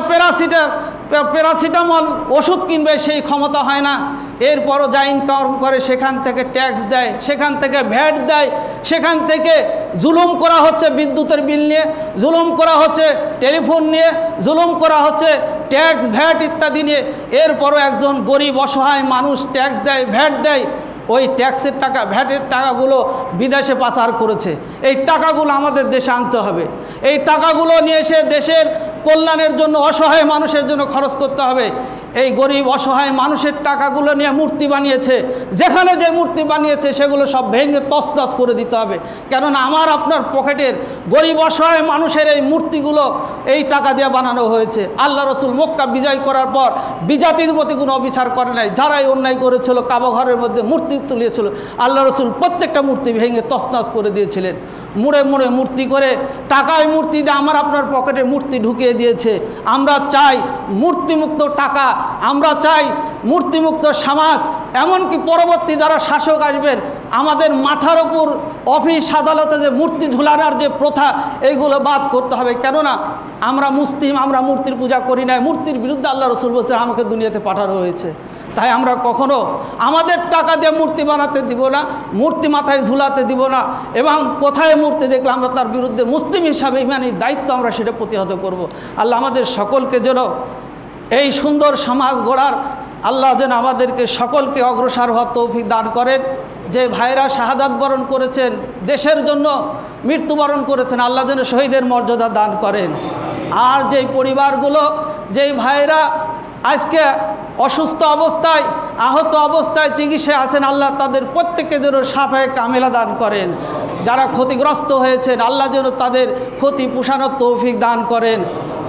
Speaker 1: প্যারাসিটামল ওষুধ কিনবে সেই ক্ষমতা হয় না। এরপরও যা ইনকাম করে সেখান থেকে ট্যাক্স দেয়, সেখান থেকে ভ্যাট দেয়, সেখান থেকে জুলুম করা হচ্ছে বিদ্যুতের বিল নিয়ে, জুলুম করা হচ্ছে টেলিফোন নিয়ে, জুলুম করা হচ্ছে ট্যাক্স ভ্যাট ইত্যাদি নিয়ে। এরপরও একজন গরিব অসহায় মানুষ ট্যাক্স দেয়, ভ্যাট দেয়, ওই ট্যাক্সের টাকা, ভ্যাটের টাকাগুলো বিদেশে পাচার করেছে। এই টাকাগুলো আমাদের দেশে আনতে হবে, এই টাকাগুলো নিয়ে এসে দেশের কল্যাণের জন্য, অসহায় মানুষের জন্য খরচ করতে হবে। এই গরিব অসহায় মানুষের টাকাগুলো নিয়ে মূর্তি বানিয়েছে, যেখানে যে মূর্তি বানিয়েছে সেগুলো সব ভেঙে তছনছ করে দিতে হবে। কেননা আমার আপনার পকেটের গরিব অসহায় মানুষের এই মূর্তিগুলো এই টাকা দিয়ে বানানো হয়েছে। আল্লাহ রসুল মক্কা বিজয় করার পর বিজাতির প্রতি কোনো অবিচার করে নাই। যারাই অন্যায় করেছিল, কাবা ঘরের মধ্যে মূর্তি তুলিয়েছিল, আল্লাহ রসুল প্রত্যেকটা মূর্তি ভেঙে তছনছ করে দিয়েছিলেন। মুড়ে মুড়ে মূর্তি করে, টাকায় মূর্তি দিয়ে আমার আপনার পকেটে মূর্তি ঢুকিয়ে দিয়েছে। আমরা চাই মূর্তিমুক্ত টাকা, আমরা চাই মূর্তিমুক্ত সমাজ। এমনকি পরবর্তী যারা শাসক আসবেন, আমাদের মাথার উপর অফিস আদালতে যে মূর্তি ঝুলানোর যে প্রথা, এইগুলো বাদ করতে হবে। কেননা আমরা মুসলিম, আমরা মূর্তির পূজা করি না। মূর্তির বিরুদ্ধে আল্লাহ রসুল বলছে আমাকে দুনিয়াতে পাঠানো হয়েছে। তাই আমরা কখনো আমাদের টাকা দিয়ে মূর্তি বানাতে দিব না, মূর্তি মাথায় ঝুলাতে দিব না, এবং কোথায় মূর্তি দেখলে আমরা তার বিরুদ্ধে মুসলিম হিসাবে ইমানি দায়িত্ব আমরা সেটা প্রতিহত করব। আল্লাহ আমাদের সকলকে যেন এই সুন্দর সমাজ গড়ার আল্লাহ যেন আমাদেরকে সকলকে অগ্রসর হওয়ার তৌফিক দান করেন। যে ভাইরা শাহাদাত বরণ করেছেন, দেশের জন্য মৃত্যুবরণ করেছেন, আল্লাহ যেন শহীদের মর্যাদা দান করেন। আর যেই পরিবারগুলো, যেই ভাইরা আজকে অসুস্থ অবস্থায়, আহত অবস্থায় চিকিৎসায় আছেন, আল্লাহ তাদের প্রত্যেককে যেন শাফায়ে কামেলা দান করেন। যারা ক্ষতিগ্রস্ত হয়েছেন, আল্লাহ যেন তাদের ক্ষতি পুষানোর তৌফিক দান করেন।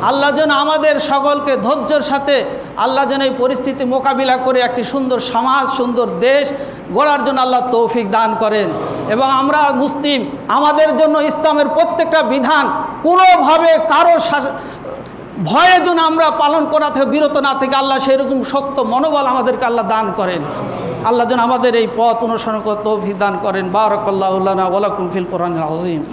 Speaker 1: আল্লাহ যেন আমাদের সকলকে ধৈর্যের সাথে আল্লাহ যেন এই পরিস্থিতি মোকাবিলা করে একটি সুন্দর সমাজ, সুন্দর দেশ গড়ার জন্য আল্লাহ তৌফিক দান করেন। এবং আমরা মুসলিম, আমাদের জন্য ইসলামের প্রত্যেকটা বিধান কোনোভাবে কারো ভয়ে যেন আমরা পালন করা থেকে বিরত না থেকে আল্লাহ সেরকম শক্ত মনোবল আমাদেরকে আল্লাহ দান করেন। আল্লাহ যেন আমাদের এই পথ অনুসরণ করে তৌফিক দান করেন। বারাকাল্লাহু লানা ওয়া লাকুম ফিল কোরআনিল আযীম।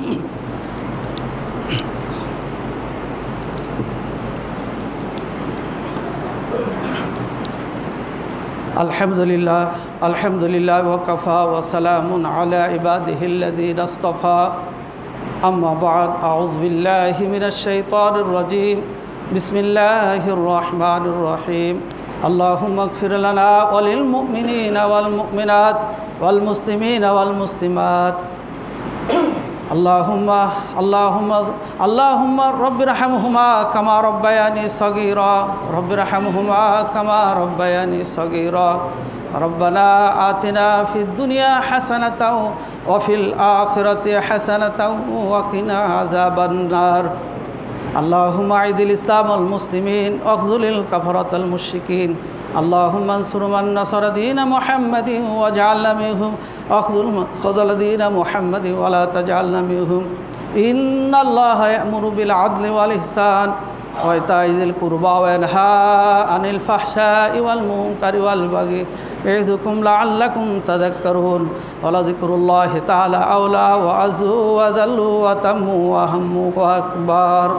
Speaker 1: আলহামদুলিল্লাহ আলহামদুলিল্লাহ ওয়া কাফা ওয়া সালামুন আলা ইবাদিহিল্লাযীনা ইসতাফা, আম্মা বা'দ, আউযু বিল্লাহি মিনাশ শাইতানির রাজীম, বিসমিল্লাহির রহমানির রহিম। আল্লাহুম্মা ইগফির লানা ওয়া লিল মুমিনিনা ওয়াল মুমিনাত ওয়াল মুসলিমিনা ওয়াল মুসলিমাত। আল্লাহুম্মা রব্বিরহামহুমা কামা রব্বায়ানি সগীরা, রব্বিরহামহুমা কামা রব্বায়ানি সগীরা। রব্বানা আতিনা ফিদ দুনিয়া হাসানাতাও ওয়া ফিল আখিরাতি হাসানাতাও ওয়া কিনা আযাবান নার। আল্লাহুম্মা আইদিল ইসলাম ওয়াল মুসলিমিন ওয়াখযুলিল কাফারাতাল মুশরিকিন। আল্লাহুম্মা আনসুর মান নাসারা দীন মুহাম্মাদিন ওয়াজআলনা মিনহুম ওয়াখযুল দীন মুহাম্মাদিন ওয়া লা তাজআলনা মিনহুম। ইন্নাল্লাহা ইয়া'মুরু বিল আদলি ওয়াল ইহসান ওয়া ইতা'i যিল কুরবা ওয়া ইয়ানহা আনিল ফাহশা'i ওয়াল মুনকারি ওয়াল বাগি ইয়া'যুকুম লা'আল্লাকুম তাযাক্কারুন। ওয়া লাযিকরুল্লাহি তাআলা আওলা ওয়া আযু ওয়া যাল্লু ওয়া তাম্মু ওয়া হাম্মু ওয়া আকবার।